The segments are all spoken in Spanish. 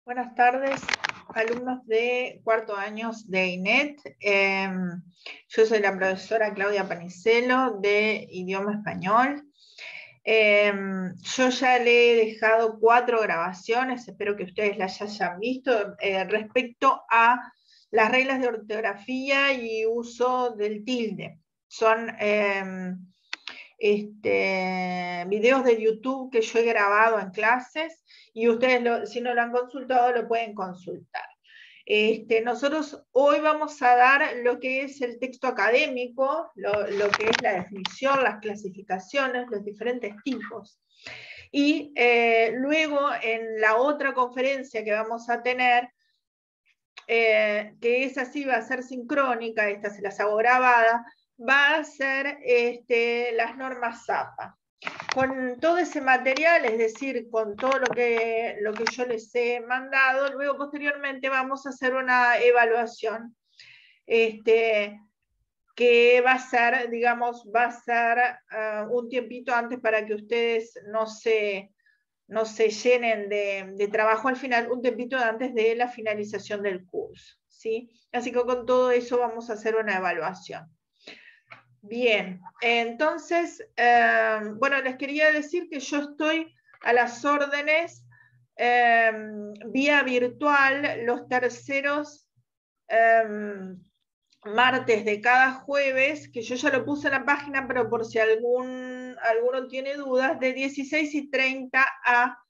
Buenas tardes, alumnos de cuarto años de INET. Yo soy la profesora Claudia Panicelo de Idioma Español. Yo ya le he dejado 4 grabaciones, espero que ustedes las hayan visto, respecto a las reglas de ortografía y uso del tilde. Son videos de YouTube que yo he grabado en clases y ustedes, si no lo han consultado, lo pueden consultar. Nosotros hoy vamos a dar lo que es el texto académico, lo que es la definición, las clasificaciones, los diferentes tipos. Y luego en la otra conferencia que vamos a tener, que esa sí va a ser sincrónica, esta se las hago grabada, va a ser las normas ZAPA. Con todo ese material, es decir, con todo lo que yo les he mandado, luego posteriormente vamos a hacer una evaluación que va a ser, digamos, un tiempito antes para que ustedes no se llenen de trabajo al final, un tiempito antes de la finalización del curso, ¿sí? Así que con todo eso vamos a hacer una evaluación. Bien, entonces, bueno, les quería decir que yo estoy a las órdenes vía virtual los terceros martes de cada jueves, que yo ya lo puse en la página, pero por si alguno tiene dudas, de 16:30 a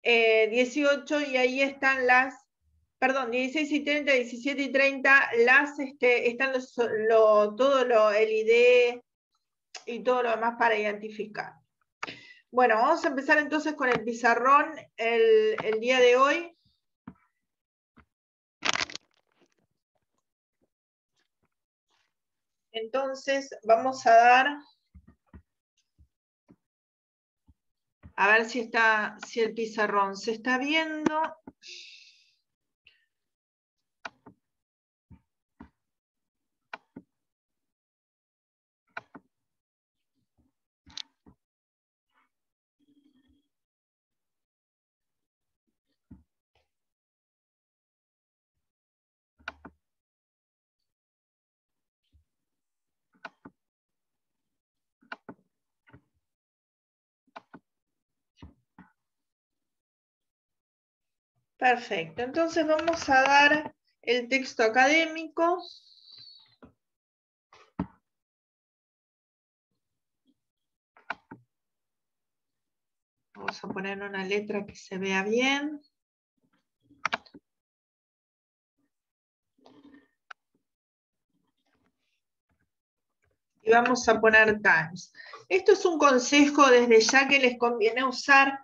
18, y ahí están las, perdón, 16:30, 17:30, están el ID y todo lo demás para identificar. Bueno, vamos a empezar entonces con el pizarrón el día de hoy. Entonces vamos a dar, a ver si el pizarrón se está viendo. Perfecto, entonces vamos a dar el texto académico. Vamos a poner una letra que se vea bien. Y vamos a poner times. Esto es un consejo desde ya que les conviene usar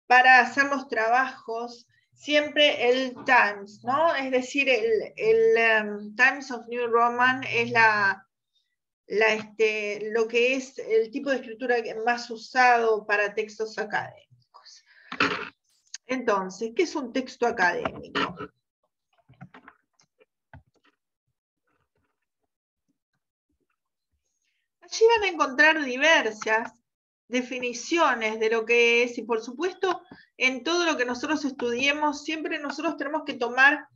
para hacer los trabajos, siempre el times, ¿no? Es decir, el Times of New Roman es lo que es el tipo de escritura más usado para textos académicos. Entonces, ¿qué es un texto académico? Allí van a encontrar diversas definiciones de lo que es, y por supuesto, en todo lo que nosotros estudiemos, siempre nosotros tenemos que tomar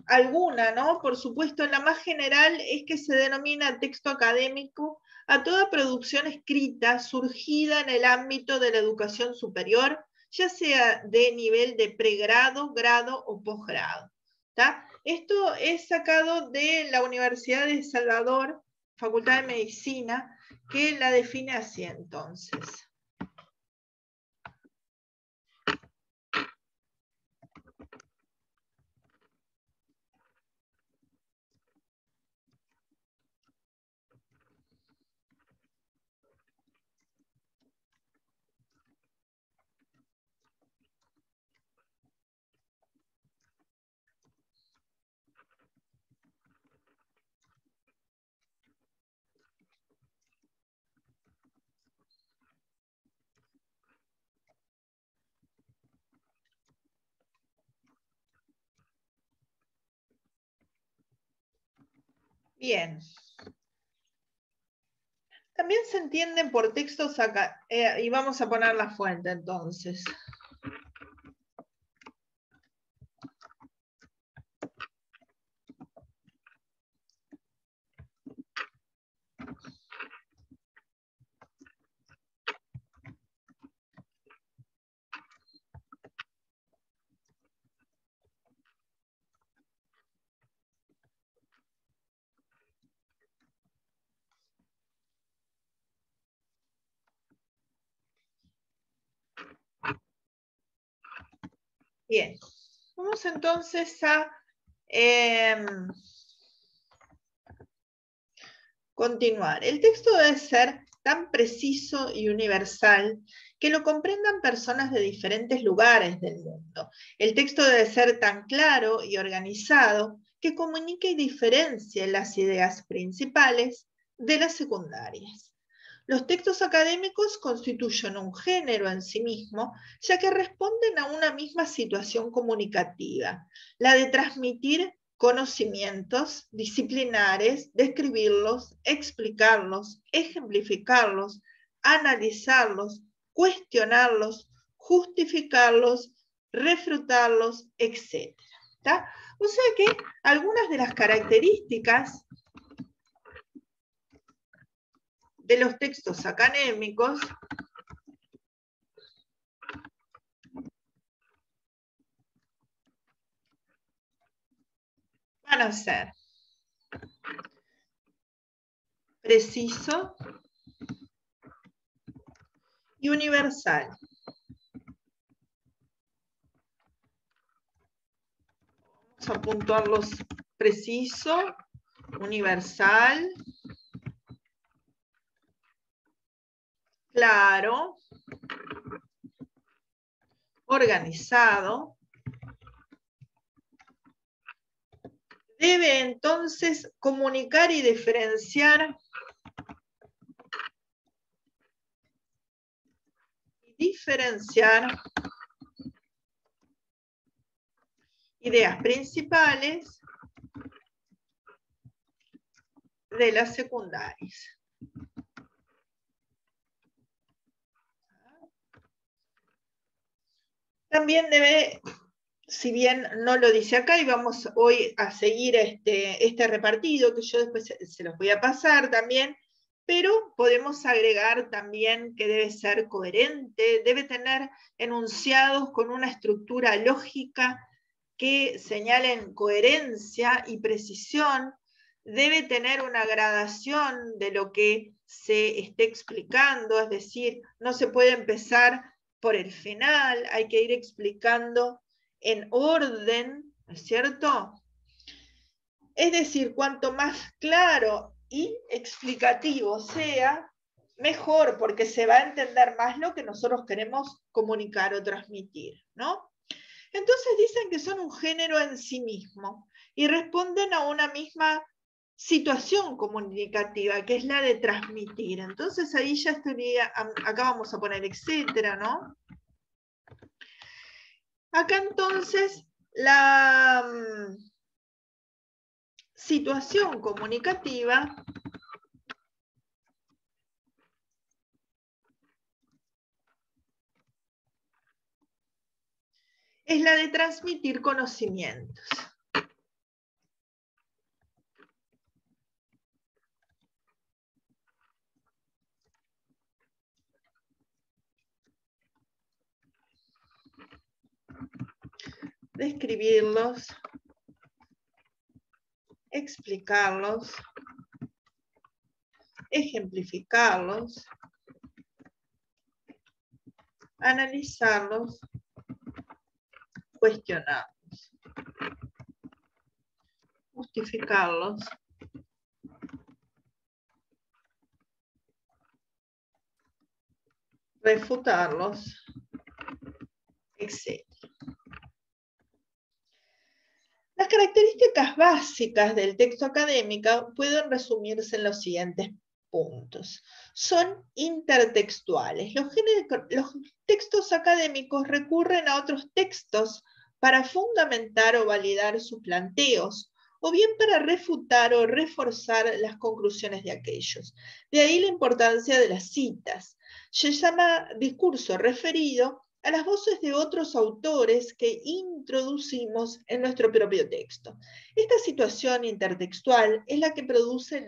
alguna, ¿no? Por supuesto, la más general es que se denomina texto académico a toda producción escrita surgida en el ámbito de la educación superior, ya sea de nivel de pregrado, grado o posgrado. Esto es sacado de la Universidad de Salvador, Facultad de Medicina, que la define así entonces. Bien. También se entienden por textos acá, y vamos a poner la fuente entonces. Bien, vamos entonces a continuar. El texto debe ser tan preciso y universal que lo comprendan personas de diferentes lugares del mundo. El texto debe ser tan claro y organizado que comunique y diferencie las ideas principales de las secundarias. Los textos académicos constituyen un género en sí mismo, ya que responden a una misma situación comunicativa, la de transmitir conocimientos disciplinares, describirlos, explicarlos, ejemplificarlos, analizarlos, cuestionarlos, justificarlos, refutarlos, etc. O sea que algunas de las características de los textos académicos van a ser preciso y universal. Vamos a puntuarlos: preciso, universal, claro, organizado. Debe entonces comunicar y diferenciar ideas principales de las secundarias. También debe, si bien no lo dice acá, y vamos hoy a seguir este repartido, que yo después se los voy a pasar también, pero podemos agregar también que debe ser coherente, debe tener enunciados con una estructura lógica que señalen coherencia y precisión, debe tener una gradación de lo que se esté explicando, es decir, no se puede empezar por el final, hay que ir explicando en orden, ¿no es cierto? Es decir, cuanto más claro y explicativo sea, mejor, porque se va a entender más lo que nosotros queremos comunicar o transmitir, ¿no? Entonces dicen que son un género en sí mismo y responden a una misma situación comunicativa, que es la de transmitir. Entonces ahí ya estaría, acá vamos a poner etcétera, ¿no? Acá entonces la situación comunicativa es la de transmitir conocimientos. Describirlos, explicarlos, ejemplificarlos, analizarlos, cuestionarlos, justificarlos, refutarlos, etc. Las características básicas del texto académico pueden resumirse en los siguientes puntos. Son intertextuales. Los textos académicos recurren a otros textos para fundamentar o validar sus planteos, o bien para refutar o reforzar las conclusiones de aquellos. De ahí la importancia de las citas. Se llama discurso referido a las voces de otros autores que introducimos en nuestro propio texto. Esta situación intertextual es la que produce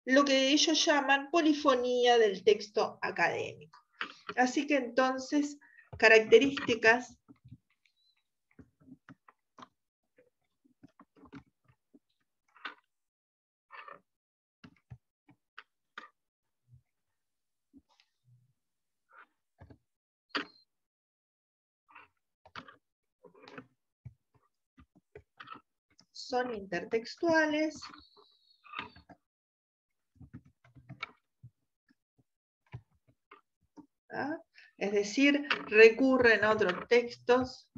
lo que ellos llaman polifonía del texto académico. Así que entonces, características son intertextuales. ¿Ah? Es decir, recurren a otros textos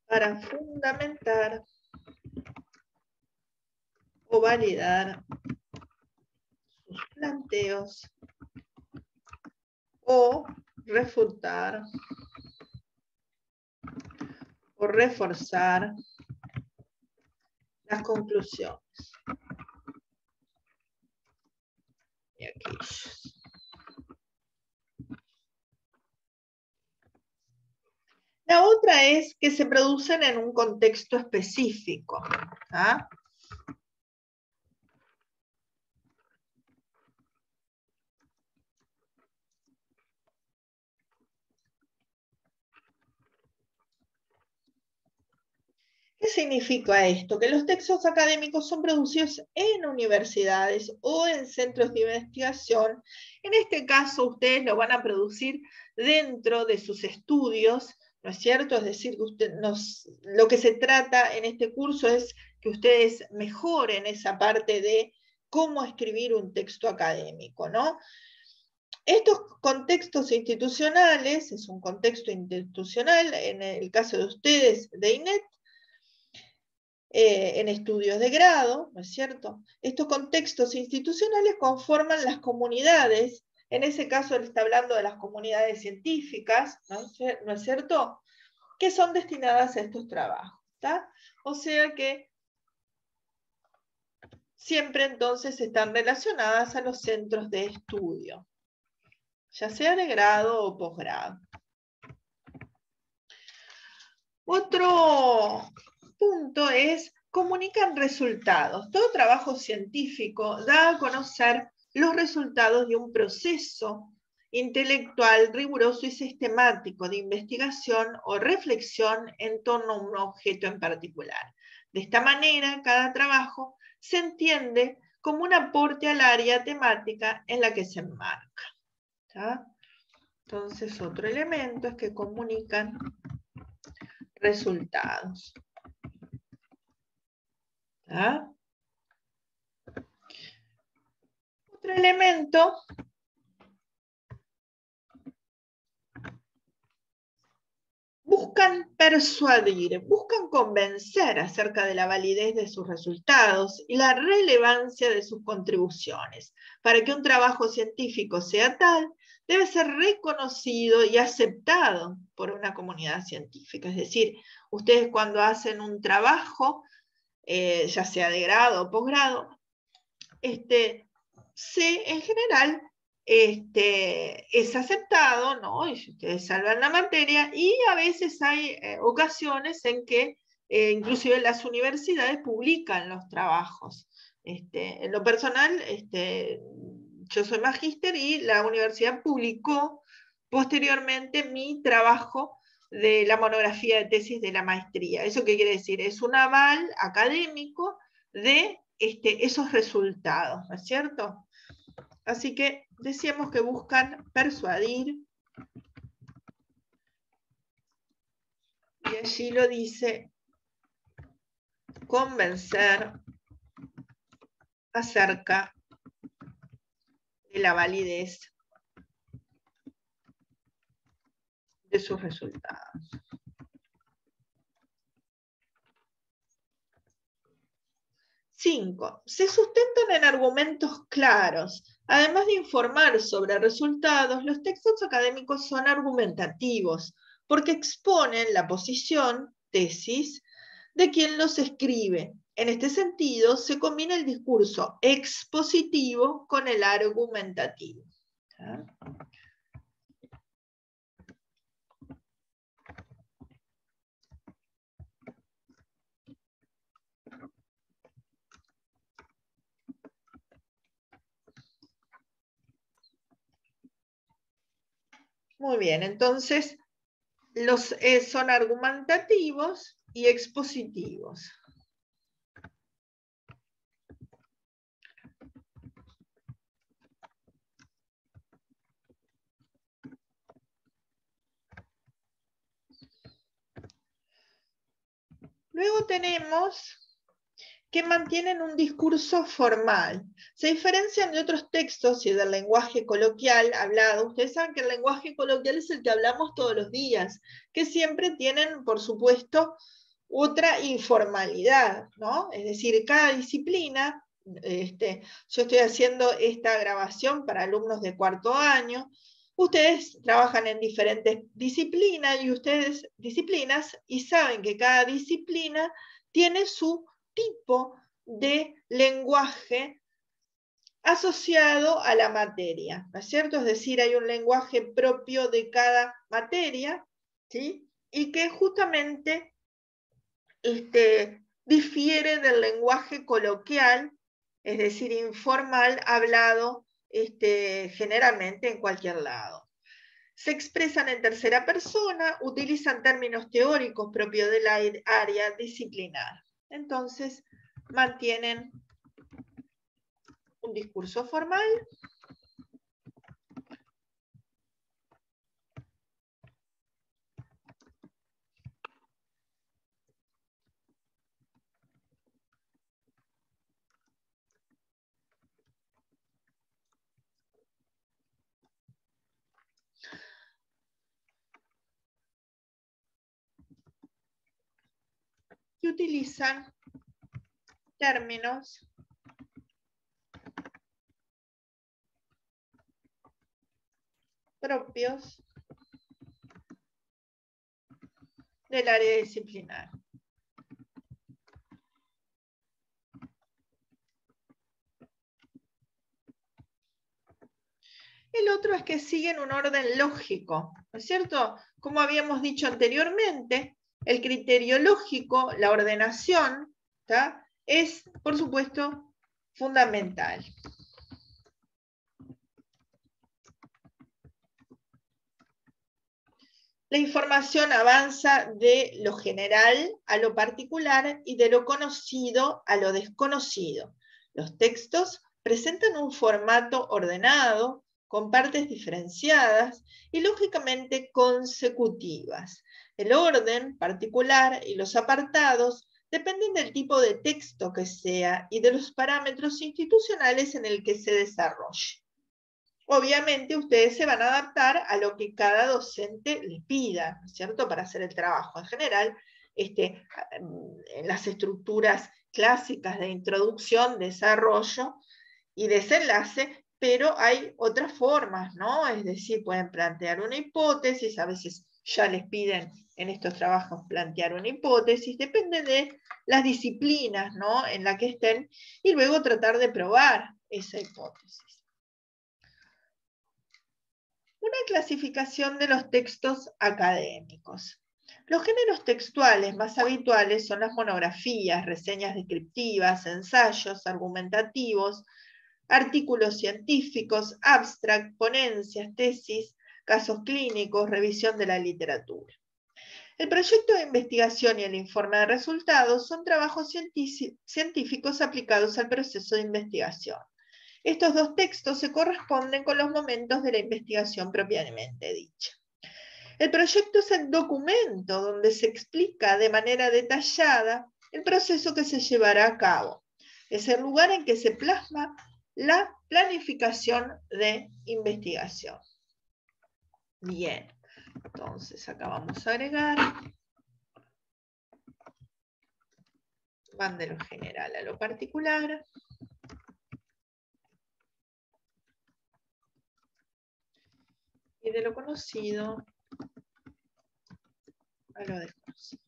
para fundamentar o validar sus planteos o refutar o reforzar las conclusiones de aquellos. La otra es que se producen en un contexto específico. ¿Ah? ¿Qué significa esto? Que los textos académicos son producidos en universidades o en centros de investigación. En este caso, ustedes lo van a producir dentro de sus estudios, ¿no es cierto? Es decir, que lo que se trata en este curso es que ustedes mejoren esa parte de cómo escribir un texto académico, ¿no? Estos contextos institucionales, es un contexto institucional, en el caso de ustedes, de INET, en estudios de grado, ¿no es cierto? Estos contextos institucionales conforman las comunidades, en ese caso él está hablando de las comunidades científicas, ¿no es cierto? Que son destinadas a estos trabajos, ¿está? O sea que siempre entonces están relacionadas a los centros de estudio, ya sea de grado o posgrado. Otro punto es, comunican resultados. Todo trabajo científico da a conocer los resultados de un proceso intelectual riguroso y sistemático de investigación o reflexión en torno a un objeto en particular. De esta manera, cada trabajo se entiende como un aporte al área temática en la que se enmarca. ¿Tá? Entonces, otro elemento es que comunican resultados. ¿Ah? Otro elemento buscan persuadir, buscan convencer acerca de la validez de sus resultados y la relevancia de sus contribuciones. Para que un trabajo científico sea tal, debe ser reconocido y aceptado por una comunidad científica. Es decir, ustedes cuando hacen un trabajo, ya sea de grado o posgrado, en general es aceptado, ¿no? Y ustedes salvan la materia, y a veces hay ocasiones en que inclusive las universidades publican los trabajos. En lo personal, yo soy magíster y la universidad publicó posteriormente mi trabajo de la monografía de tesis de la maestría. ¿Eso qué quiere decir? Es un aval académico de esos resultados, ¿no es cierto? Así que decíamos que buscan persuadir, y allí lo dice, convencer acerca de la validez de sus resultados. 5. Se sustentan en argumentos claros. Además de informar sobre resultados, los textos académicos son argumentativos, porque exponen la posición, tesis, de quien los escribe. En este sentido, se combina el discurso expositivo con el argumentativo. ¿Ah? Muy bien, entonces son argumentativos y expositivos. Luego tenemos que mantienen un discurso formal. Se diferencian de otros textos y del lenguaje coloquial hablado. Ustedes saben que el lenguaje coloquial es el que hablamos todos los días, que siempre tienen, por supuesto, otra informalidad, ¿no? Es decir, cada disciplina, yo estoy haciendo esta grabación para alumnos de cuarto año, ustedes trabajan en diferentes disciplinas y saben que cada disciplina tiene su tipo de lenguaje asociado a la materia, ¿no es cierto? Es decir, hay un lenguaje propio de cada materia, ¿sí? Y que justamente difiere del lenguaje coloquial, es decir, informal, hablado generalmente en cualquier lado. Se expresan en tercera persona, utilizan términos teóricos propios del área disciplinar. Entonces, mantienen un discurso formal y utilizan términos propios del área disciplinar. El otro es que siguen un orden lógico, ¿no es cierto? Como habíamos dicho anteriormente, el criterio lógico, la ordenación, ¿tá? Es, por supuesto, fundamental. La información avanza de lo general a lo particular y de lo conocido a lo desconocido. Los textos presentan un formato ordenado, con partes diferenciadas y lógicamente consecutivas. El orden particular y los apartados dependen del tipo de texto que sea y de los parámetros institucionales en el que se desarrolle. Obviamente ustedes se van a adaptar a lo que cada docente les pida, ¿no es cierto?, para hacer el trabajo. En general, en las estructuras clásicas de introducción, desarrollo y desenlace, pero hay otras formas, ¿no? Es decir, pueden plantear una hipótesis, a veces ya les piden en estos trabajos plantear una hipótesis, depende de las disciplinas, ¿no?, en la que estén, y luego tratar de probar esa hipótesis. Una clasificación de los textos académicos. Los géneros textuales más habituales son las monografías, reseñas descriptivas, ensayos argumentativos, artículos científicos, abstract, ponencias, tesis, casos clínicos, revisión de la literatura. El proyecto de investigación y el informe de resultados son trabajos científicos aplicados al proceso de investigación. Estos dos textos se corresponden con los momentos de la investigación propiamente dicha. El proyecto es el documento donde se explica de manera detallada el proceso que se llevará a cabo. Es el lugar en que se plasma la planificación de investigación. Bien, entonces acá vamos a agregar. Van de lo general a lo particular. Y de lo conocido a lo desconocido.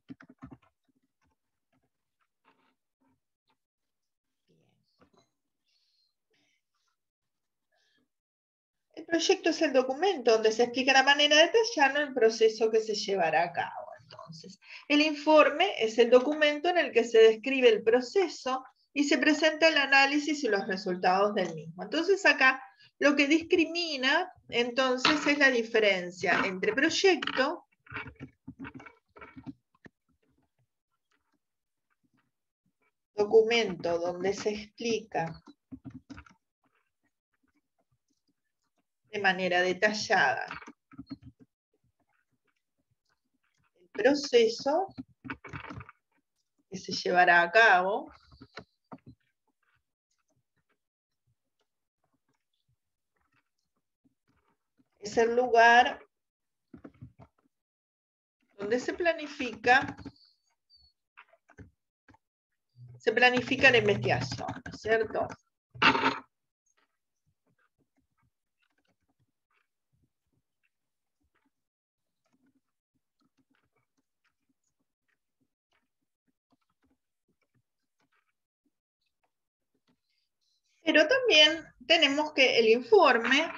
El proyecto es el documento donde se explica de manera detallada el proceso que se llevará a cabo. Entonces, el informe es el documento en el que se describe el proceso y se presenta el análisis y los resultados del mismo. Entonces, acá lo que discrimina, entonces, es la diferencia entre proyecto documento donde se explica de manera detallada el proceso, que se llevará a cabo. Es el lugar donde se planifica la investigación, ¿no es cierto? Pero también tenemos que el informe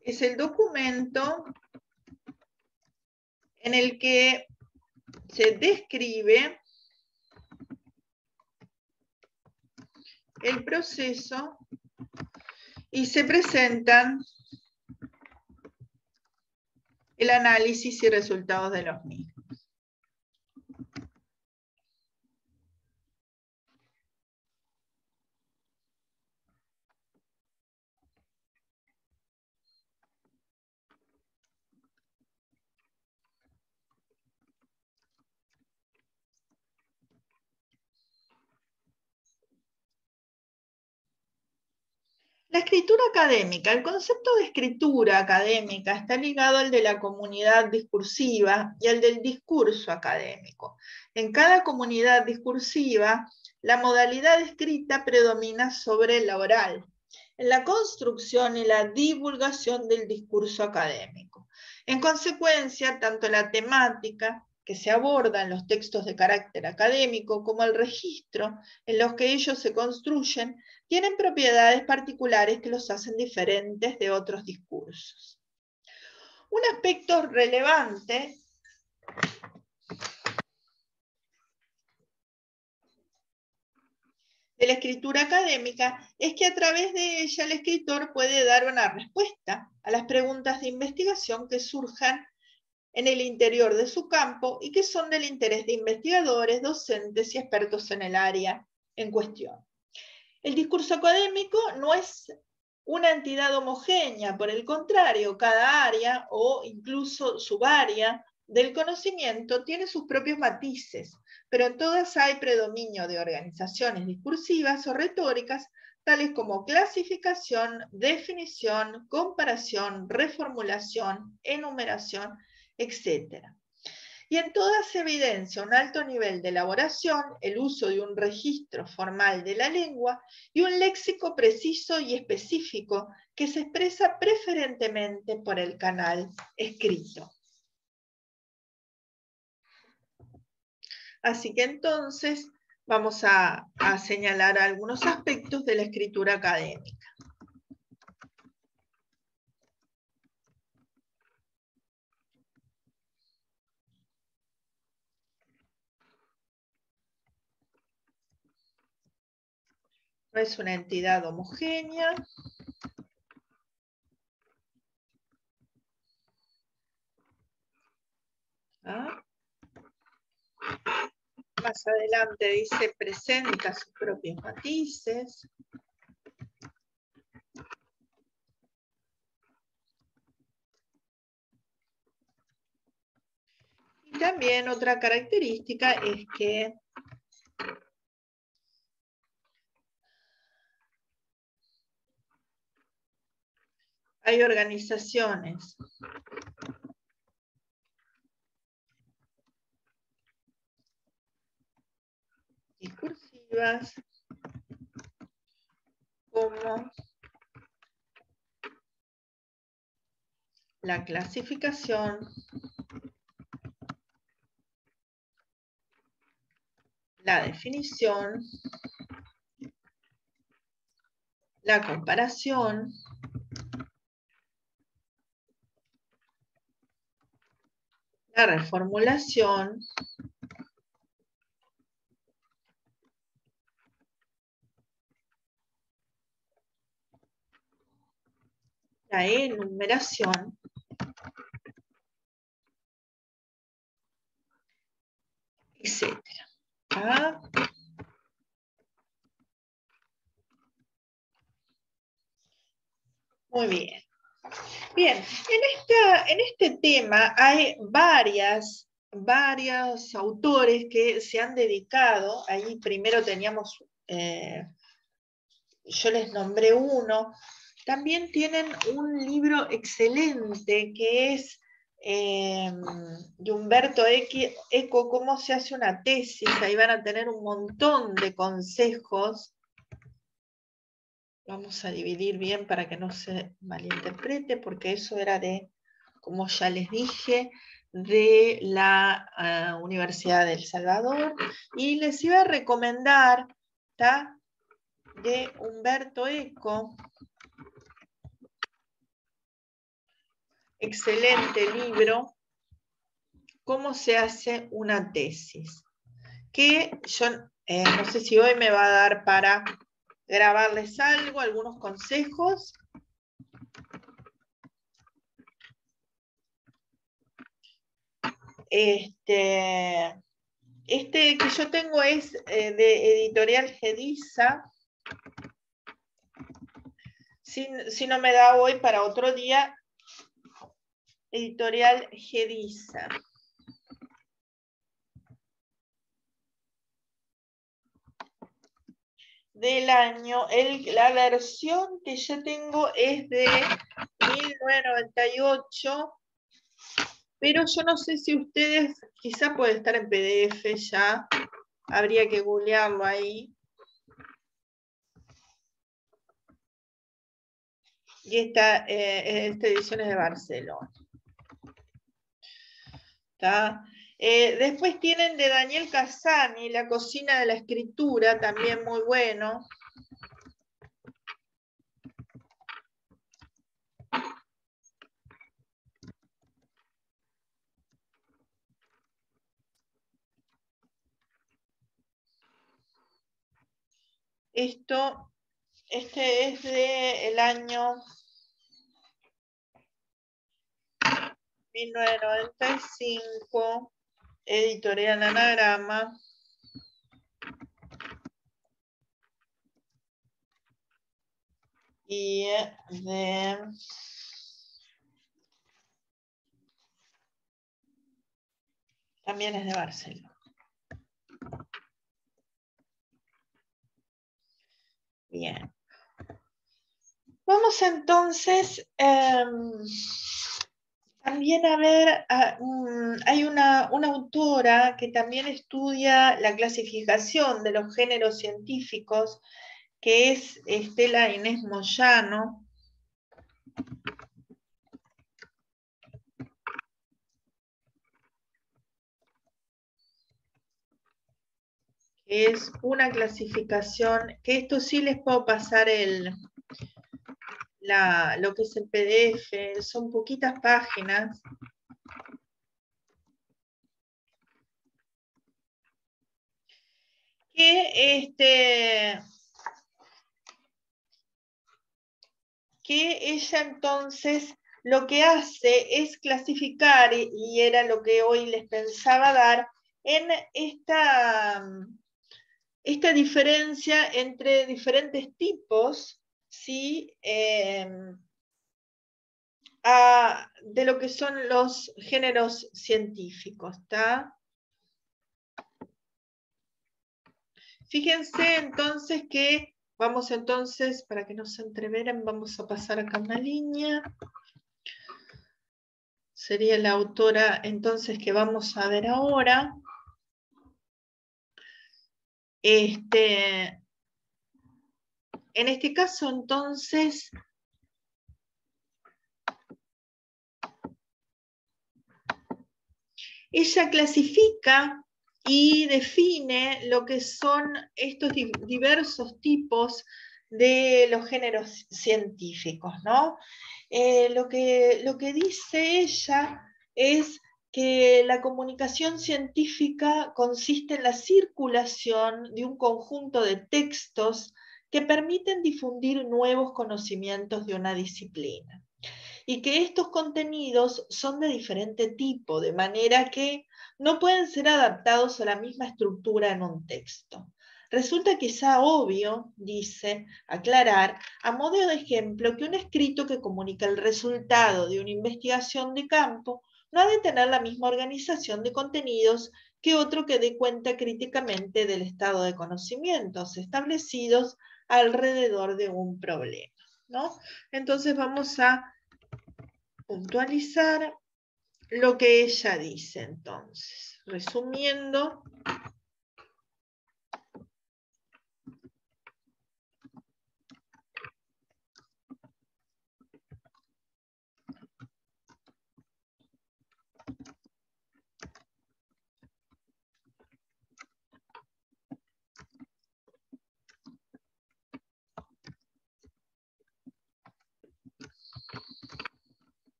es el documento en el que se describe el proceso y se presentan el análisis y resultados de los mismos. La escritura académica. El concepto de escritura académica está ligado al de la comunidad discursiva y al del discurso académico. En cada comunidad discursiva, la modalidad escrita predomina sobre la oral, en la construcción y la divulgación del discurso académico. En consecuencia, tanto la temática que se aborda en los textos de carácter académico como el registro en los que ellos se construyen tienen propiedades particulares que los hacen diferentes de otros discursos. Un aspecto relevante de la escritura académica es que a través de ella el escritor puede dar una respuesta a las preguntas de investigación que surjan en el interior de su campo y que son del interés de investigadores, docentes y expertos en el área en cuestión. El discurso académico no es una entidad homogénea, por el contrario, cada área o incluso subárea del conocimiento tiene sus propios matices, pero en todas hay predominio de organizaciones discursivas o retóricas, tales como clasificación, definición, comparación, reformulación, enumeración, etc. Y en todas se evidencia un alto nivel de elaboración, el uso de un registro formal de la lengua y un léxico preciso y específico que se expresa preferentemente por el canal escrito. Así que entonces vamos a señalar algunos aspectos de la escritura académica. No es una entidad homogénea. Más adelante dice, presenta sus propios matices. Y también otra característica es que hay organizaciones discursivas como la clasificación, la definición, la comparación, la reformulación, la enumeración, etc. Muy bien. Bien, en este tema hay varios autores que se han dedicado. Ahí primero teníamos, yo les nombré uno. También tienen un libro excelente que es de Humberto Eco, Cómo se hace una tesis. Ahí van a tener un montón de consejos. Vamos a dividir bien para que no se malinterprete, porque eso era de, como ya les dije, de la Universidad de El Salvador. Y les iba a recomendar, ¿tá?, de Humberto Eco. Excelente libro, Cómo se hace una tesis. Que yo no sé si hoy me va a dar para grabarles algo, algunos consejos. Este que yo tengo es de Editorial Gediza. Si no me da hoy, para otro día, Editorial Gediza. Del año, la versión que yo tengo es de 1998, pero yo no sé si ustedes, quizá puede estar en PDF ya, habría que googlearlo ahí. Y esta edición es de Barcelona. ¿Está? Después tienen de Daniel Casani, La cocina de la escritura, también muy bueno. Este es del año 1995, Editorial Anagrama. Y también es de Barcelona. Bien. Vamos entonces también a ver, hay una autora que también estudia la clasificación de los géneros científicos, que es Estela Inés Moyano. Es una clasificación, que esto sí les puedo pasar lo que es el PDF, son poquitas páginas. Que ella entonces lo que hace es clasificar, y era lo que hoy les pensaba dar, en esta diferencia entre diferentes tipos, ¿sí?, de lo que son los géneros científicos, ¿está? Fíjense entonces que vamos entonces, para que no se entreveren, vamos a pasar acá una línea. Sería la autora entonces que vamos a ver ahora. En este caso entonces, ella clasifica y define lo que son estos diversos tipos de los géneros científicos, ¿no? Lo que dice ella es que la comunicación científica consiste en la circulación de un conjunto de textos que permiten difundir nuevos conocimientos de una disciplina, y que estos contenidos son de diferente tipo, de manera que no pueden ser adaptados a la misma estructura en un texto. Resulta quizá obvio, dice, aclarar, a modo de ejemplo, que un escrito que comunica el resultado de una investigación de campo no ha de tener la misma organización de contenidos que otro que dé cuenta críticamente del estado de conocimientos establecidos alrededor de un problema, ¿no? Entonces vamos a puntualizar lo que ella dice, entonces. Resumiendo,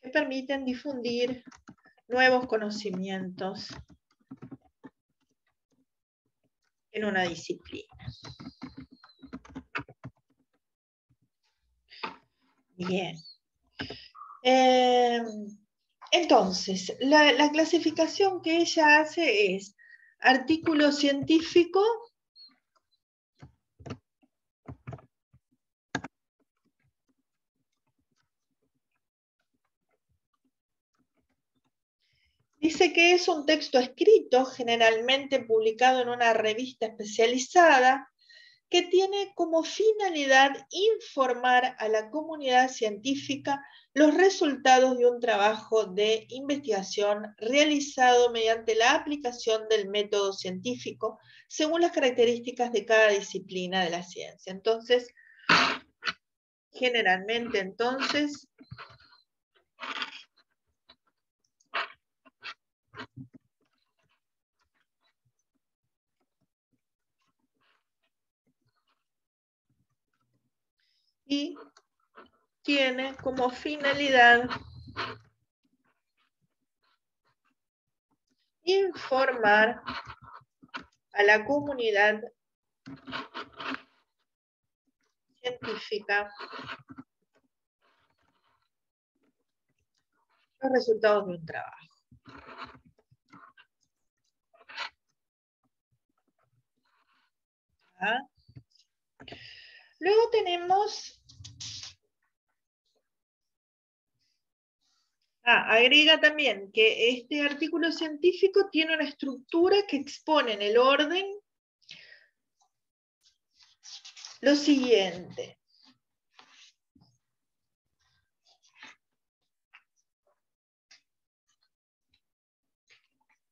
que permiten difundir nuevos conocimientos en una disciplina. Bien. Entonces, la clasificación que ella hace es artículo científico, dice que es un texto escrito, generalmente publicado en una revista especializada, que tiene como finalidad informar a la comunidad científica los resultados de un trabajo de investigación realizado mediante la aplicación del método científico según las características de cada disciplina de la ciencia. Entonces, generalmente, entonces, y tiene como finalidad informar a la comunidad científica los resultados de un trabajo. ¿Ah? Luego tenemos, agrega también que este artículo científico tiene una estructura que expone en el orden lo siguiente.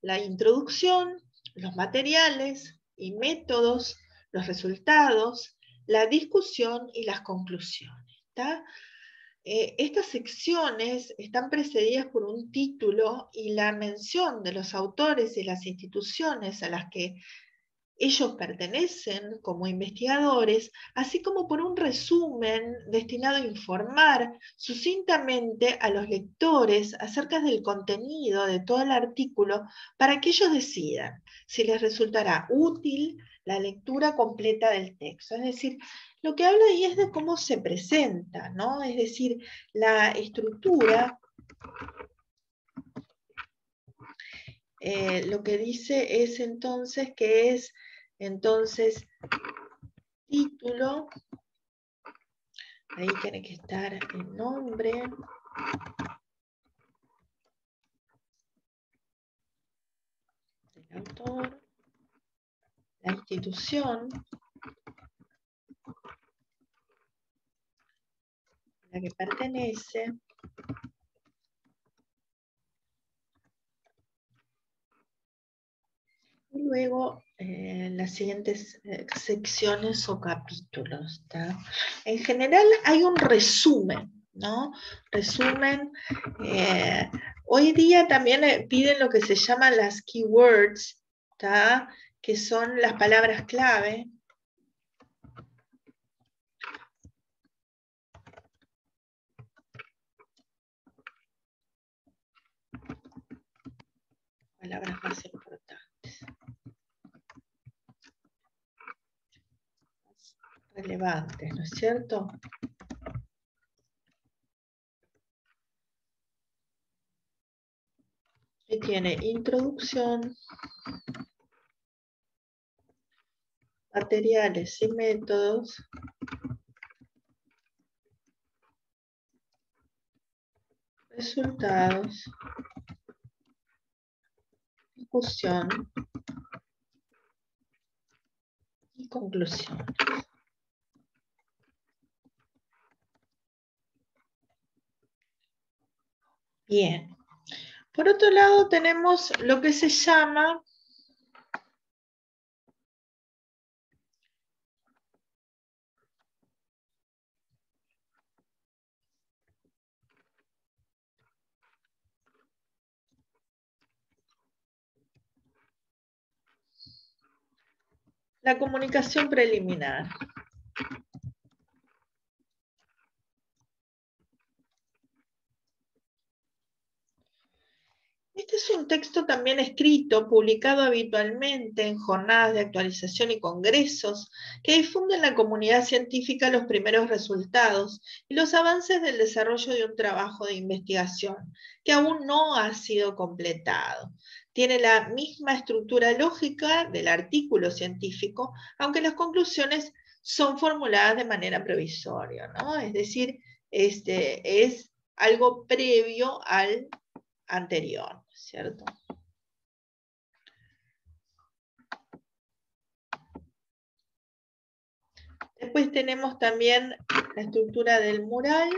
La introducción, los materiales y métodos, los resultados, la discusión y las conclusiones. ¿Está? Estas secciones están precedidas por un título y la mención de los autores y las instituciones a las que ellos pertenecen como investigadores, así como por un resumen destinado a informar sucintamente a los lectores acerca del contenido de todo el artículo para que ellos decidan si les resultará útil la lectura completa del texto. Es decir, lo que habla ahí es de cómo se presenta, ¿no? Es decir, la estructura, lo que dice es entonces que es entonces título, ahí tiene que estar el nombre, del autor, la institución a la que pertenece, y luego las siguientes secciones o capítulos. ¿Tá? En general hay un resumen, ¿no? Resumen. Hoy día también piden lo que se llaman las keywords, ¿tá? Que son las palabras clave. Palabras más importantes. Relevantes, ¿no es cierto? Y tiene introducción, Materiales y métodos resultados, discusión y conclusión. Bien. Por otro lado tenemos lo que se llama la comunicación preliminar. Este es un texto también escrito, publicado habitualmente en jornadas de actualización y congresos, que difunden en la comunidad científica los primeros resultados y los avances del desarrollo de un trabajo de investigación, que aún no ha sido completado. Tiene la misma estructura lógica del artículo científico, aunque las conclusiones son formuladas de manera provisoria, ¿no? Es decir, es algo previo al anterior, ¿cierto? Después tenemos también la estructura del mural,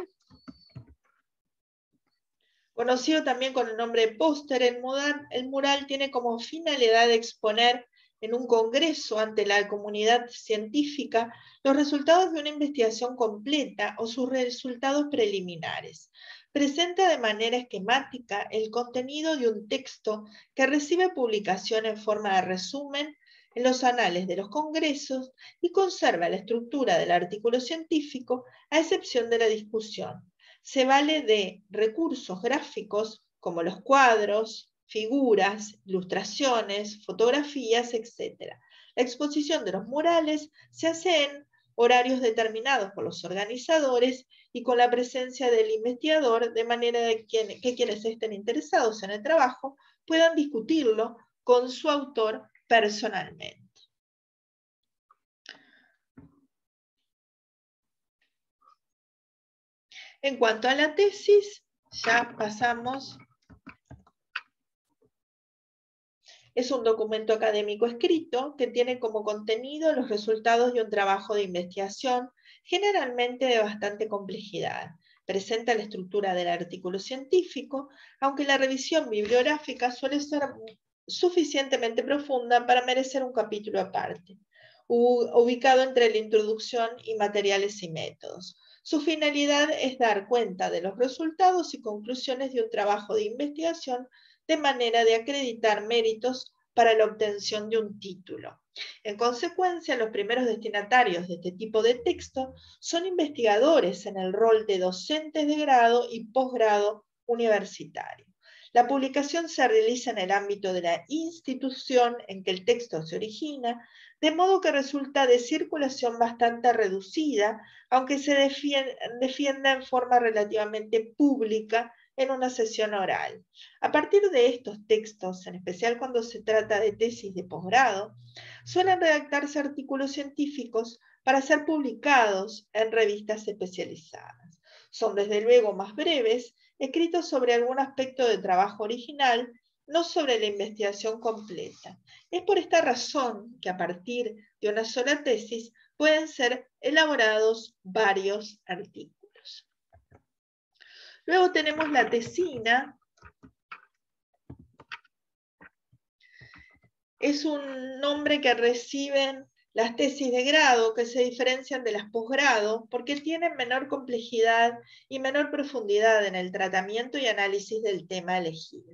conocido también con el nombre de póster. El mural tiene como finalidad de exponer en un congreso ante la comunidad científica los resultados de una investigación completa o sus resultados preliminares. Presenta de manera esquemática el contenido de un texto que recibe publicación en forma de resumen en los anales de los congresos y conserva la estructura del artículo científico a excepción de la discusión. Se vale de recursos gráficos como los cuadros, figuras, ilustraciones, fotografías, etc. La exposición de los murales se hace en horarios determinados por los organizadores y con la presencia del investigador, de manera que quienes estén interesados en el trabajo puedan discutirlo con su autor personalmente. En cuanto a la tesis, ya pasamos. Es un documento académico escrito que tiene como contenido los resultados de un trabajo de investigación, generalmente de bastante complejidad. Presenta la estructura del artículo científico, aunque la revisión bibliográfica suele ser suficientemente profunda para merecer un capítulo aparte, ubicado entre la introducción y materiales y métodos. Su finalidad es dar cuenta de los resultados y conclusiones de un trabajo de investigación de manera de acreditar méritos para la obtención de un título. En consecuencia, los primeros destinatarios de este tipo de texto son investigadores en el rol de docentes de grado y posgrado universitario. La publicación se realiza en el ámbito de la institución en que el texto se origina, de modo que resulta de circulación bastante reducida, aunque se defienda en forma relativamente pública en una sesión oral. A partir de estos textos, en especial cuando se trata de tesis de posgrado, suelen redactarse artículos científicos para ser publicados en revistas especializadas. Son desde luego más breves, escritos sobre algún aspecto del trabajo original, no sobre la investigación completa. Es por esta razón que a partir de una sola tesis pueden ser elaborados varios artículos. Luego tenemos la tesina. Es un nombre que reciben las tesis de grado, que se diferencian de las posgrado porque tienen menor complejidad y menor profundidad en el tratamiento y análisis del tema elegido.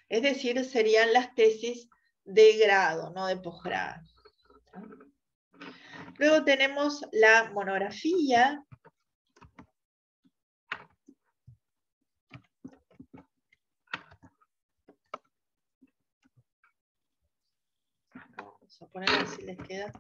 Es decir, serían las tesis de grado, no de posgrado. Luego tenemos la monografía. Vamos a poner así les queda.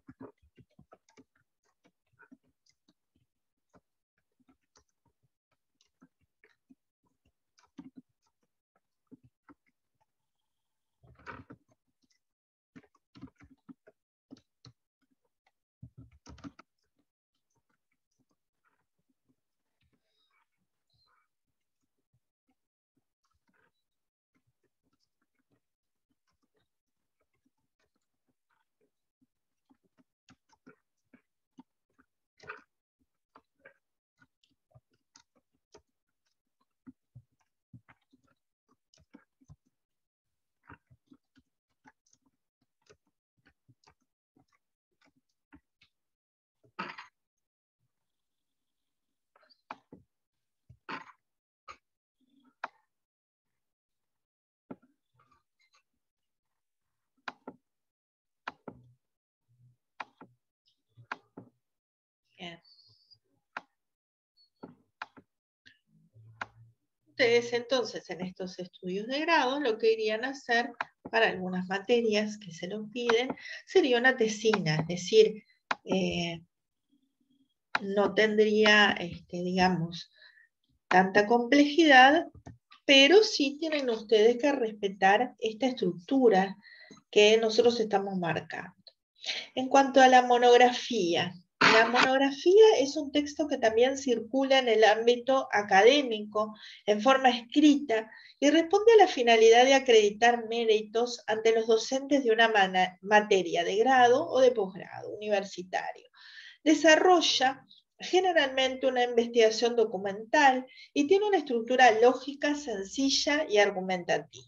ustedes entonces en estos estudios de grado lo que irían a hacer para algunas materias que se los piden sería una tesina, es decir, no tendría, digamos, tanta complejidad, pero sí tienen ustedes que respetar esta estructura que nosotros estamos marcando. En cuanto a la monografía es un texto que también circula en el ámbito académico, en forma escrita, y responde a la finalidad de acreditar méritos ante los docentes de una materia de grado o de posgrado universitario. Desarrolla generalmente una investigación documental y tiene una estructura lógica, sencilla y argumentativa.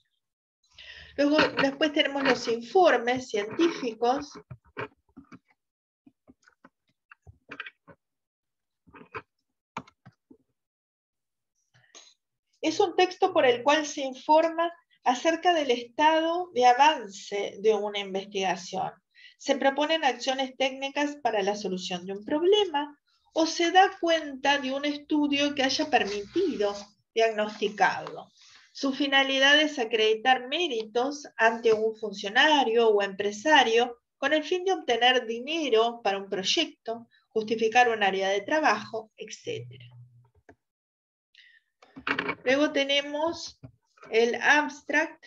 Luego, después tenemos los informes científicos. Es un texto por el cual se informa acerca del estado de avance de una investigación. Se proponen acciones técnicas para la solución de un problema o se da cuenta de un estudio que haya permitido diagnosticarlo. Su finalidad es acreditar méritos ante un funcionario o empresario con el fin de obtener dinero para un proyecto, justificar un área de trabajo, etc. Luego tenemos el abstract.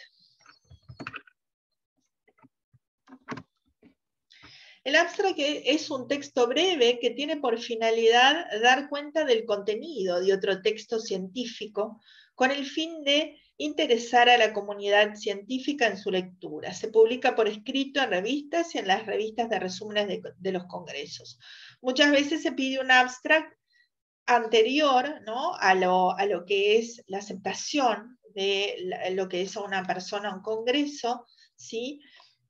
El abstract es un texto breve que tiene por finalidad dar cuenta del contenido de otro texto científico con el fin de interesar a la comunidad científica en su lectura. Se publica por escrito en revistas y en las revistas de resúmenes de los congresos. Muchas veces se pide un abstract anterior, ¿no?, a lo que es la aceptación de lo que es a una persona a un congreso, ¿sí?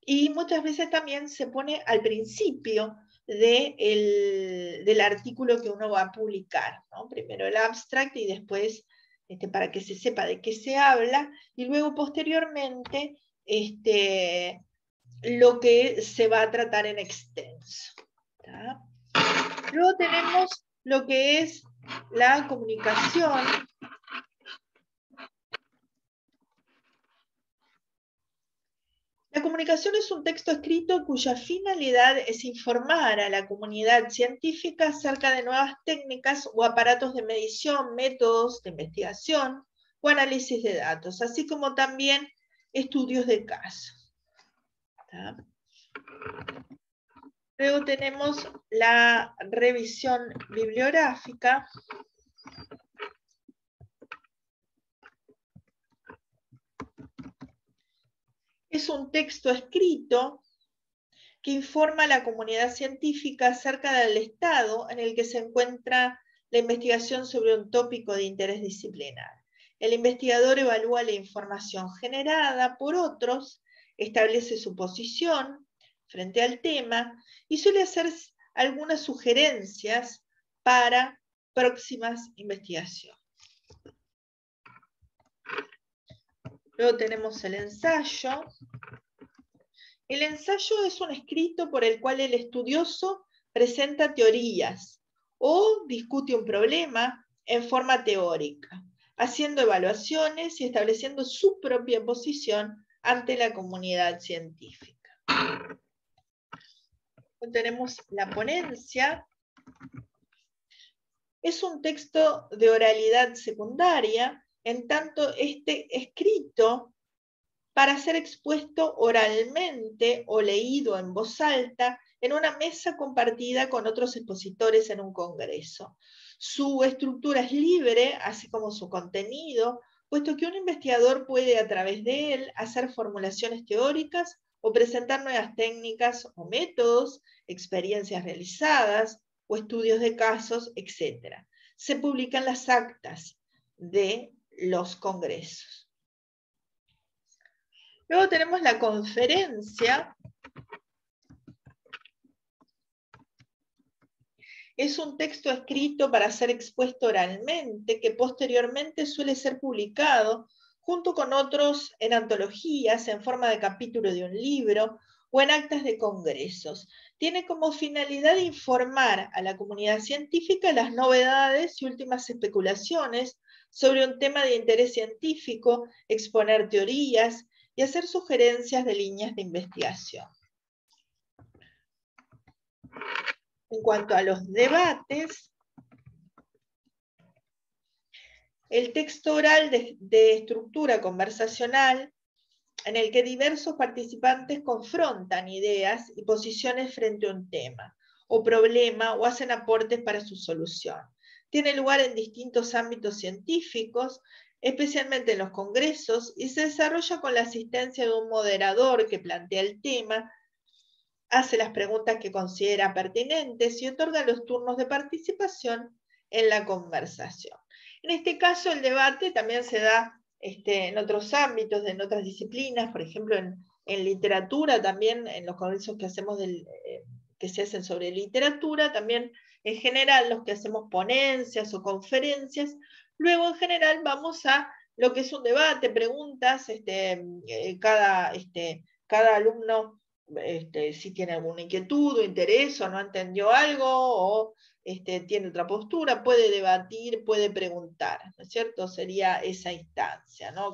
Y muchas veces también se pone al principio del artículo que uno va a publicar, ¿no? Primero el abstract y después para que se sepa de qué se habla, y luego posteriormente lo que se va a tratar en extenso, ¿tá? Luego tenemos lo que es la comunicación. La comunicación es un texto escrito cuya finalidad es informar a la comunidad científica acerca de nuevas técnicas o aparatos de medición, métodos de investigación o análisis de datos, así como también estudios de caso. ¿Tá? Luego tenemos la revisión bibliográfica. Es un texto escrito que informa a la comunidad científica acerca del estado en el que se encuentra la investigación sobre un tópico de interés disciplinar. El investigador evalúa la información generada por otros, establece su posición frente al tema y suele hacer algunas sugerencias para próximas investigaciones. Luego tenemos el ensayo. El ensayo es un escrito por el cual el estudioso presenta teorías o discute un problema en forma teórica, haciendo evaluaciones y estableciendo su propia posición ante la comunidad científica. Tenemos la ponencia. Es un texto de oralidad secundaria, en tanto escrito para ser expuesto oralmente o leído en voz alta en una mesa compartida con otros expositores en un congreso. Su estructura es libre, así como su contenido, puesto que un investigador puede a través de él hacer formulaciones teóricas o presentar nuevas técnicas o métodos, experiencias realizadas o estudios de casos, etc. Se publican las actas de los congresos. Luego tenemos la conferencia. Es un texto escrito para ser expuesto oralmente, que posteriormente suele ser publicado junto con otros en antologías, en forma de capítulo de un libro o en actas de congresos. Tiene como finalidad informar a la comunidad científica las novedades y últimas especulaciones sobre un tema de interés científico, exponer teorías y hacer sugerencias de líneas de investigación. En cuanto a los debates, el texto oral de estructura conversacional en el que diversos participantes confrontan ideas y posiciones frente a un tema o problema o hacen aportes para su solución. Tiene lugar en distintos ámbitos científicos, especialmente en los congresos, y se desarrolla con la asistencia de un moderador que plantea el tema, hace las preguntas que considera pertinentes y otorga los turnos de participación en la conversación. En este caso, el debate también se da en otros ámbitos, en otras disciplinas, por ejemplo, en literatura, también en los congresos que hacemos que se hacen sobre literatura, también en general los que hacemos ponencias o conferencias, luego en general vamos a lo que es un debate, preguntas, cada alumno si tiene alguna inquietud o interés o no entendió algo o tiene otra postura, puede debatir, puede preguntar, ¿no es cierto? Sería esa instancia, ¿no?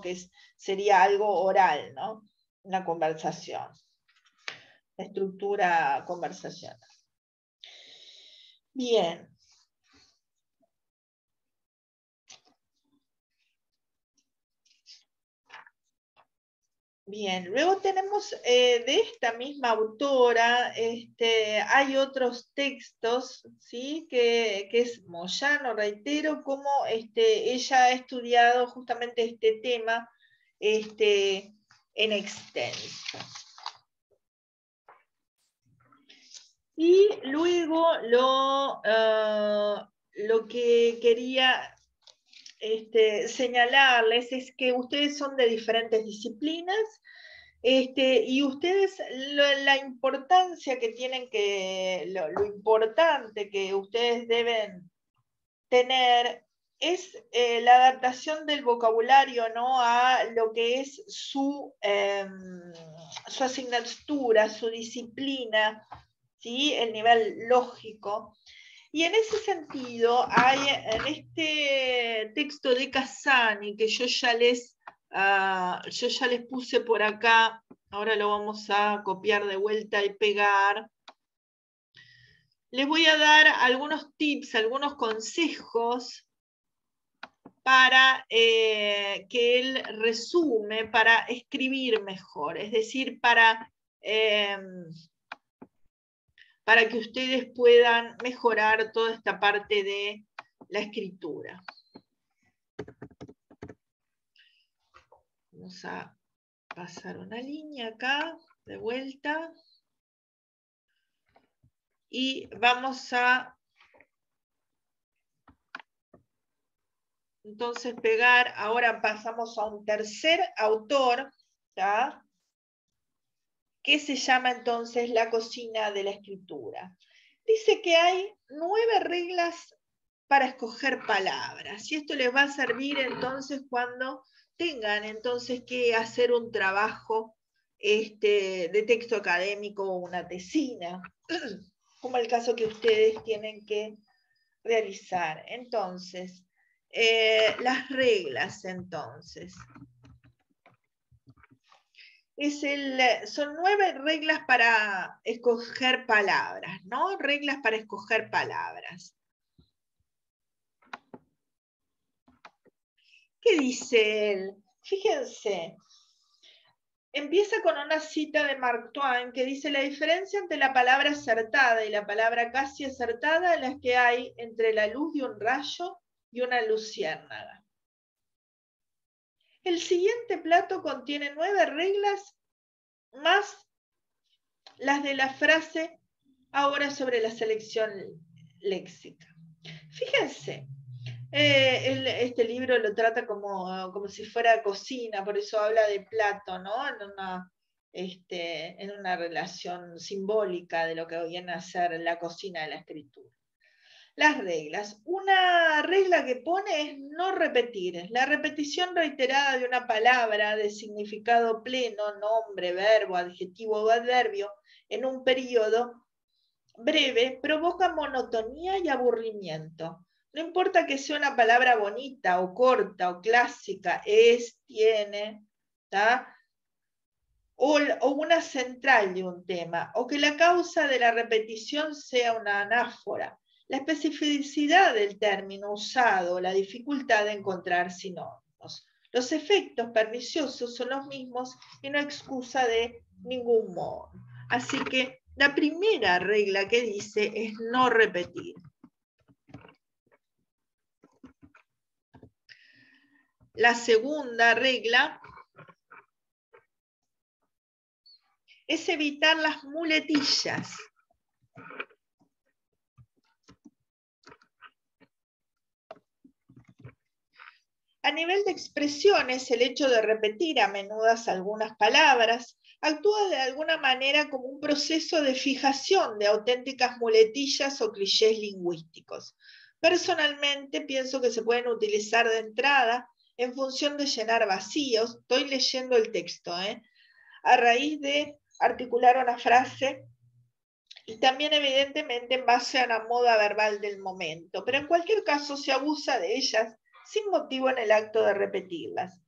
Sería algo oral, ¿no? Una conversación, la estructura conversacional. Bien. Bien, luego tenemos de esta misma autora, hay otros textos, ¿sí? que es Moyano, reitero, como ella ha estudiado justamente este tema en extenso. Y luego lo que quería señalarles es que ustedes son de diferentes disciplinas y ustedes la importancia que tienen lo importante que ustedes deben tener es la adaptación del vocabulario, ¿no? A lo que es su asignatura, su disciplina, ¿sí? El nivel lógico. Y en ese sentido, hay en este texto de Casani, que yo ya les puse por acá, ahora lo vamos a copiar de vuelta y pegar, les voy a dar algunos tips, algunos consejos para que él resume, para escribir mejor, es decir, para que ustedes puedan mejorar toda esta parte de la escritura. Vamos a pasar una línea acá, de vuelta. Y vamos a entonces pegar, ahora pasamos a un tercer autor, ¿tá? Que se llama entonces La cocina de la escritura. Dice que hay 9 reglas para escoger palabras, y esto les va a servir entonces cuando tengan entonces que hacer un trabajo de texto académico o una tesina, como el caso que ustedes tienen que realizar. Entonces, las reglas entonces. Son 9 reglas para escoger palabras, ¿no? Reglas para escoger palabras. ¿Qué dice él? Fíjense, empieza con una cita de Mark Twain que dice: la diferencia entre la palabra acertada y la palabra casi acertada es la que hay entre la luz de un rayo y una luciérnaga. El siguiente plato contiene 9 reglas más las de la frase ahora sobre la selección léxica. Fíjense, este libro lo trata como si fuera cocina, por eso habla de plato, ¿no? En una relación simbólica de lo que viene a ser la cocina de la escritura. Las reglas. Una regla que pone es no repetir. La repetición reiterada de una palabra de significado pleno, nombre, verbo, adjetivo o adverbio, en un periodo breve, provoca monotonía y aburrimiento. No importa que sea una palabra bonita o corta o clásica, es, tiene, ¿tá? O una central de un tema, o que la causa de la repetición sea una anáfora, la especificidad del término usado, la dificultad de encontrar sinónimos. Los efectos perniciosos son los mismos y no excusa de ningún modo. Así que la primera regla que dice es no repetir. La segunda regla es evitar las muletillas. A nivel de expresiones, el hecho de repetir a menudo algunas palabras actúa de alguna manera como un proceso de fijación de auténticas muletillas o clichés lingüísticos. Personalmente pienso que se pueden utilizar de entrada en función de llenar vacíos. Estoy leyendo el texto, a raíz de articular una frase y también evidentemente en base a la moda verbal del momento, pero en cualquier caso se abusa de ellas sin motivo en el acto de repetirlas.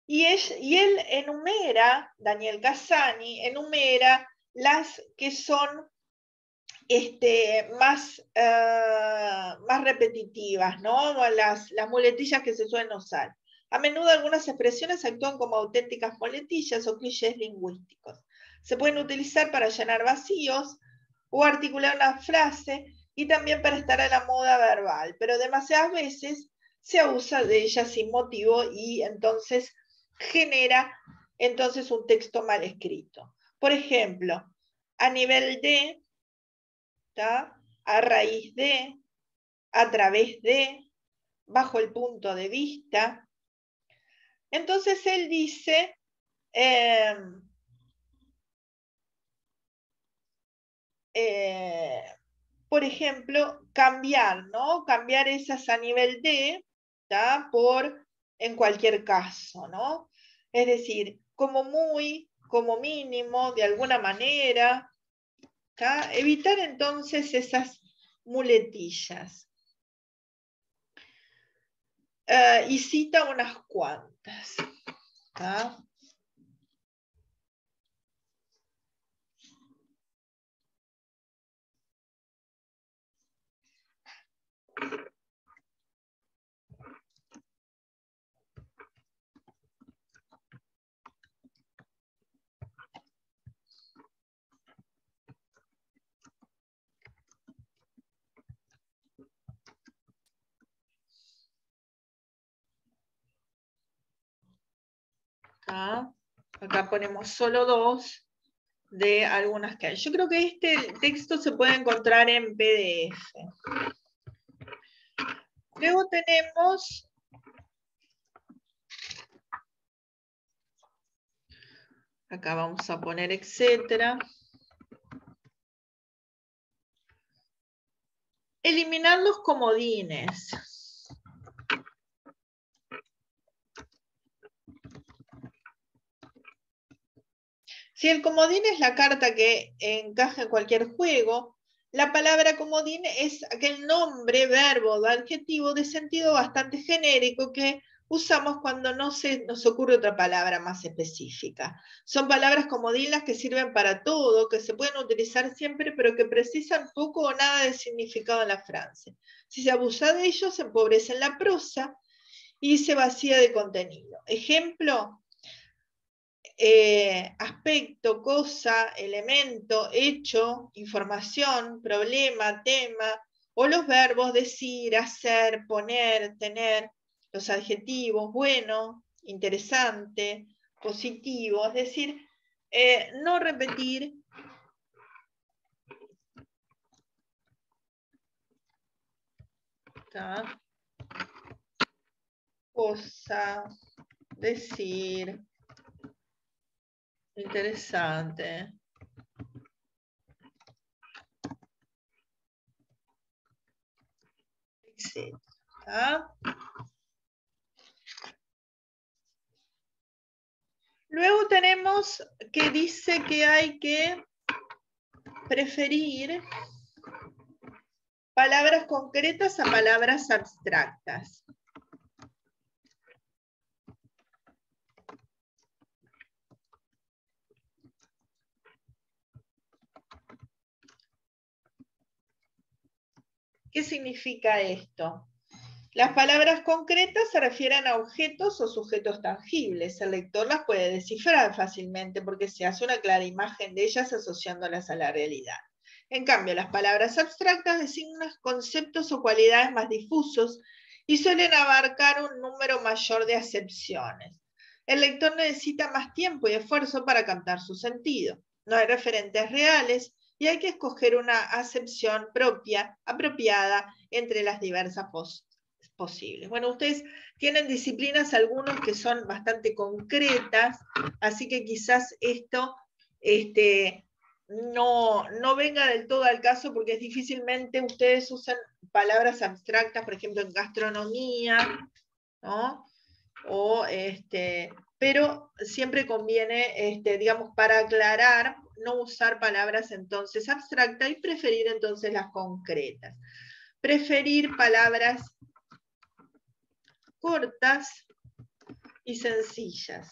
Y él enumera, Daniel Cassani, enumera las que son más repetitivas, ¿no? Las muletillas que se suelen usar. A menudo algunas expresiones actúan como auténticas muletillas o clichés lingüísticos. Se pueden utilizar para llenar vacíos o articular una frase y también para estar a la moda verbal, pero demasiadas veces se abusa de ellas sin motivo y entonces genera un texto mal escrito. Por ejemplo, a nivel de, ¿tá? A raíz de, a través de, bajo el punto de vista. Entonces él dice, por ejemplo, cambiar, ¿no? Cambiar esas a nivel de, ¿tá? Por en cualquier caso, ¿no? Es decir, como muy, como mínimo, de alguna manera, ¿tá? Evitar entonces esas muletillas. Y cita unas cuantas, ¿tá? Acá ponemos solo dos de algunas que hay. Yo creo que este texto se puede encontrar en PDF. Luego tenemos acá vamos a poner etcétera. Eliminar los comodines. Si el comodín es la carta que encaja en cualquier juego, la palabra comodín es aquel nombre, verbo o adjetivo de sentido bastante genérico que usamos cuando no se nos ocurre otra palabra más específica. Son palabras comodín las que sirven para todo, que se pueden utilizar siempre, pero que precisan poco o nada de significado en la frase. Si se abusa de ellos, se empobrece en la prosa y se vacía de contenido. Ejemplo, aspecto, cosa, elemento, hecho, información, problema, tema, o los verbos decir, hacer, poner, tener, los adjetivos, bueno, interesante, positivo, es decir, no repetir cosa, decir, interesante, etc. Luego tenemos que dice que hay que preferir palabras concretas a palabras abstractas. ¿Qué significa esto? Las palabras concretas se refieren a objetos o sujetos tangibles. El lector las puede descifrar fácilmente porque se hace una clara imagen de ellas asociándolas a la realidad. En cambio, las palabras abstractas designan conceptos o cualidades más difusos y suelen abarcar un número mayor de acepciones. El lector necesita más tiempo y esfuerzo para captar su sentido. No hay referentes reales y hay que escoger una acepción propia, apropiada entre las diversas posibles. Bueno, ustedes tienen disciplinas, algunos que son bastante concretas, así que quizás esto no venga del todo al caso porque difícilmente ustedes usan palabras abstractas, por ejemplo, en gastronomía, ¿no? Pero siempre conviene, digamos, para aclarar, no usar palabras entonces abstractas y preferir entonces las concretas. Preferir palabras cortas y sencillas.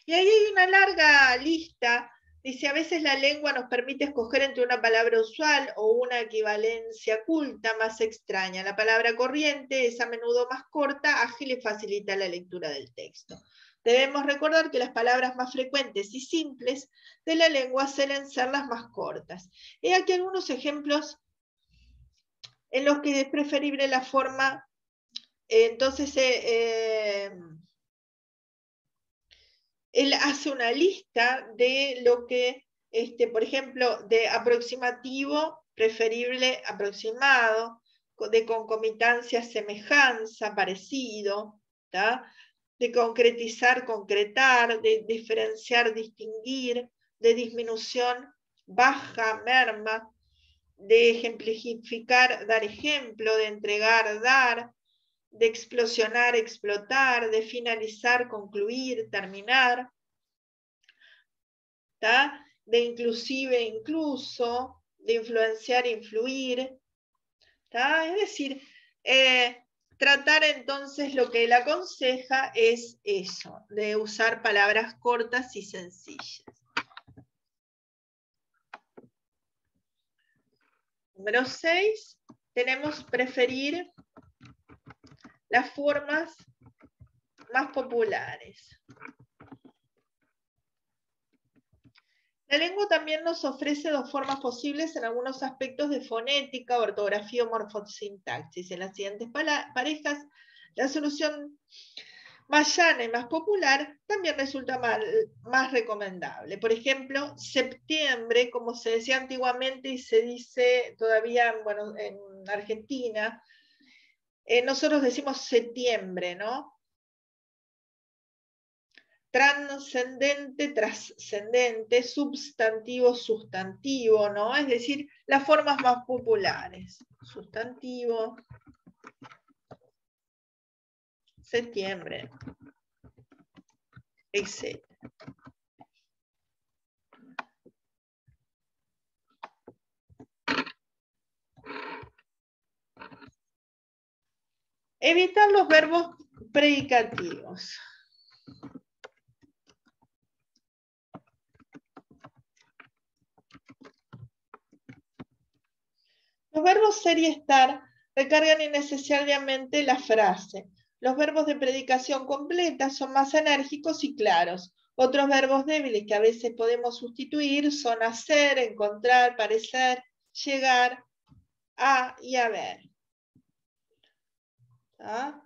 Y ahí hay una larga lista. Dice, a veces la lengua nos permite escoger entre una palabra usual o una equivalencia culta más extraña. La palabra corriente es a menudo más corta, ágil y facilita la lectura del texto. Debemos recordar que las palabras más frecuentes y simples de la lengua suelen ser las más cortas. He aquí algunos ejemplos en los que es preferible la forma. Entonces, él hace una lista de lo que, por ejemplo, de aproximativo, preferible, aproximado, de concomitancia, semejanza, parecido, ¿tá? De concretizar, concretar, de diferenciar, distinguir, de disminución, baja, merma, de ejemplificar, dar ejemplo, de entregar, dar, de explosionar, explotar, de finalizar, concluir, terminar, ¿tá? De inclusive, incluso, de influenciar, influir, ¿tá? Es decir, tratar entonces lo que él aconseja es eso, de usar palabras cortas y sencillas. Número 6, tenemos preferir las formas más populares. La lengua también nos ofrece dos formas posibles en algunos aspectos de fonética, ortografía o morfosintaxis. En las siguientes parejas, la solución más llana y más popular también resulta más recomendable. Por ejemplo, septiembre, como se decía antiguamente y se dice todavía, bueno, en Argentina, nosotros decimos septiembre, ¿no? Trascendente, trascendente, sustantivo, sustantivo, ¿no? Es decir, las formas más populares. Sustantivo, septiembre, etc. Evitar los verbos predicativos. Los verbos ser y estar recargan innecesariamente la frase. Los verbos de predicación completa son más enérgicos y claros. Otros verbos débiles que a veces podemos sustituir son hacer, encontrar, parecer, llegar, a y haber. ¿Ah?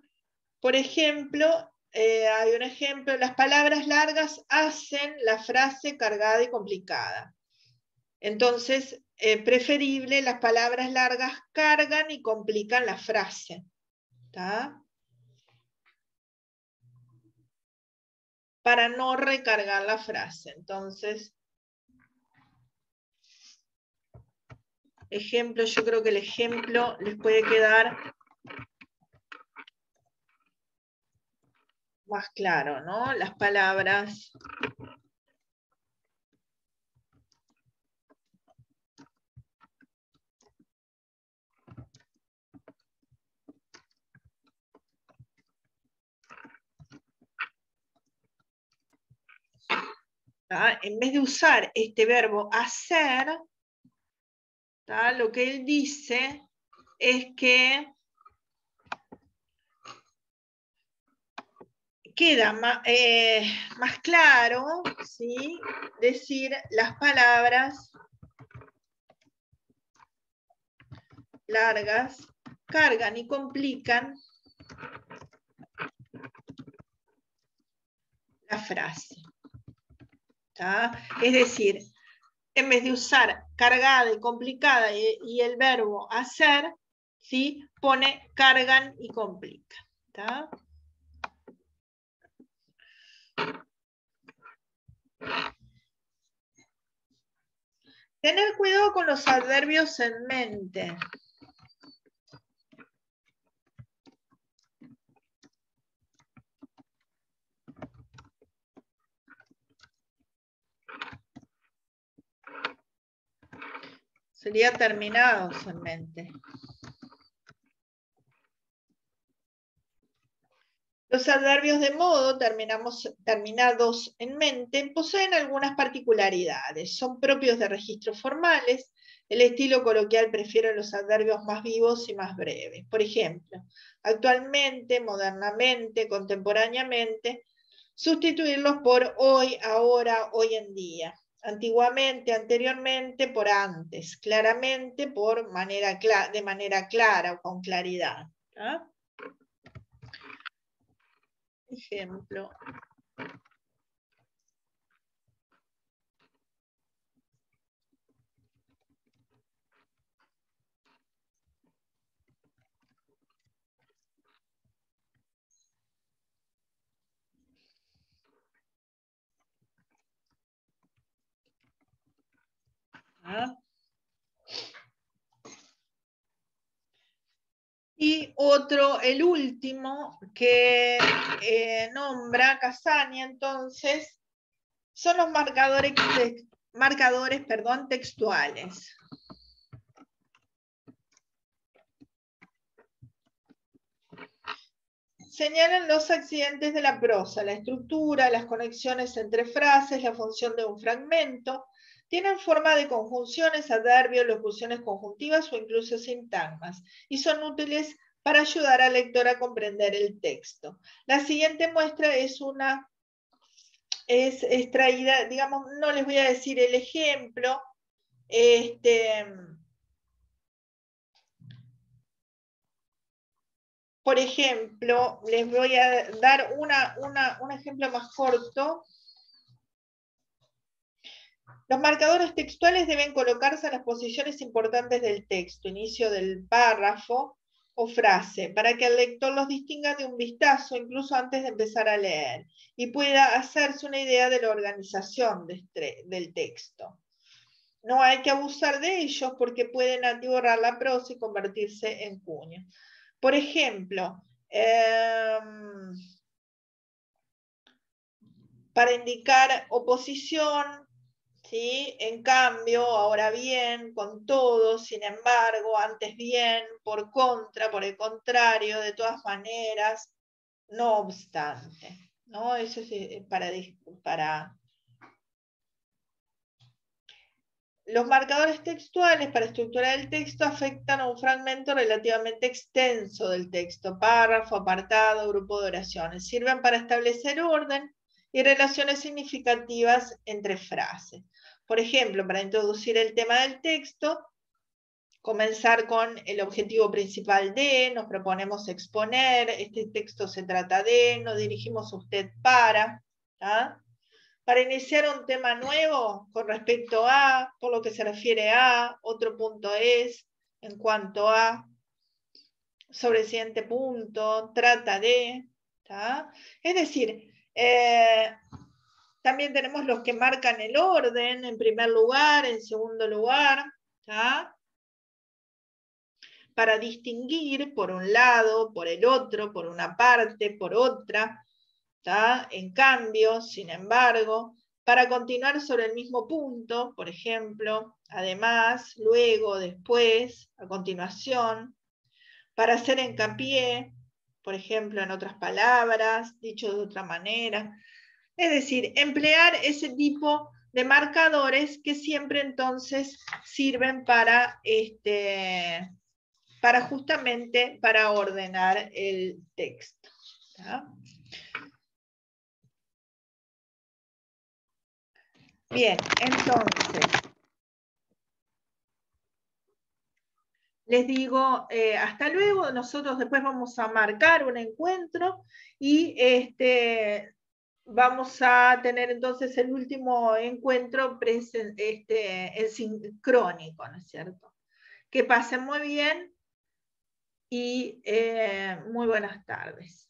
Por ejemplo, hay un ejemplo, las palabras largas hacen la frase cargada y complicada. Entonces, preferible, las palabras largas cargan y complican la frase. ¿Tá? Para no recargar la frase. Entonces, ejemplo, yo creo que el ejemplo les puede quedar más claro, ¿no? Las palabras En vez de usar este verbo hacer, lo que él dice es que queda más claro, ¿sí?, decir las palabras largas, cargan y complican la frase. Es decir, en vez de usar cargada y complicada y el verbo hacer, ¿sí?, pone cargan y complican. Tener cuidado con los adverbios en mente. Sería terminados en mente. Los adverbios de modo, terminados en mente, poseen algunas particularidades. Son propios de registros formales. El estilo coloquial prefiere los adverbios más vivos y más breves. Por ejemplo, actualmente, modernamente, contemporáneamente, sustituirlos por hoy, ahora, hoy en día. Antiguamente, anteriormente, por antes. Claramente, de manera clara o con claridad. Ejemplo. Y otro, el último, que nombra Cassani, entonces, son los marcadores textuales. Señalan los accidentes de la prosa, la estructura, las conexiones entre frases, la función de un fragmento. Tienen forma de conjunciones, adverbios, locuciones conjuntivas o incluso sintagmas, y son útiles para ayudar al lector a comprender el texto. La siguiente muestra es extraída, digamos, no les voy a decir el ejemplo, por ejemplo, les voy a dar un ejemplo más corto. Los marcadores textuales deben colocarse en las posiciones importantes del texto, inicio del párrafo o frase, para que el lector los distinga de un vistazo, incluso antes de empezar a leer, y pueda hacerse una idea de la organización del texto. No hay que abusar de ellos porque pueden atiborrar la prosa y convertirse en cuño. Por ejemplo, para indicar oposición, ¿sí? En cambio, ahora bien, con todo, sin embargo, antes bien, por contra, por el contrario, de todas maneras, no obstante. ¿No? Eso es para... Los marcadores textuales para estructurar el texto afectan a un fragmento relativamente extenso del texto, párrafo, apartado, grupo de oraciones. Sirven para establecer orden y relaciones significativas entre frases. Por ejemplo, para introducir el tema del texto, comenzar con el objetivo principal de, nos proponemos exponer, este texto se trata de, nos dirigimos a usted para, para iniciar un tema nuevo con respecto a, por lo que se refiere a, otro punto es, en cuanto a, sobre el siguiente punto, trata de, es decir, también tenemos los que marcan el orden, en primer lugar, en segundo lugar, para distinguir por un lado, por el otro, por una parte, por otra, en cambio, sin embargo, para continuar sobre el mismo punto, por ejemplo, además, luego, después, a continuación, para hacer hincapié, por ejemplo, en otras palabras, dicho de otra manera, Es decir, emplear ese tipo de marcadores que siempre entonces sirven para justamente para ordenar el texto. ¿Tá? Bien, entonces, les digo hasta luego. Nosotros después vamos a marcar un encuentro y vamos a tener entonces el último encuentro en sincrónico, ¿no es cierto? Que pasen muy bien y muy buenas tardes.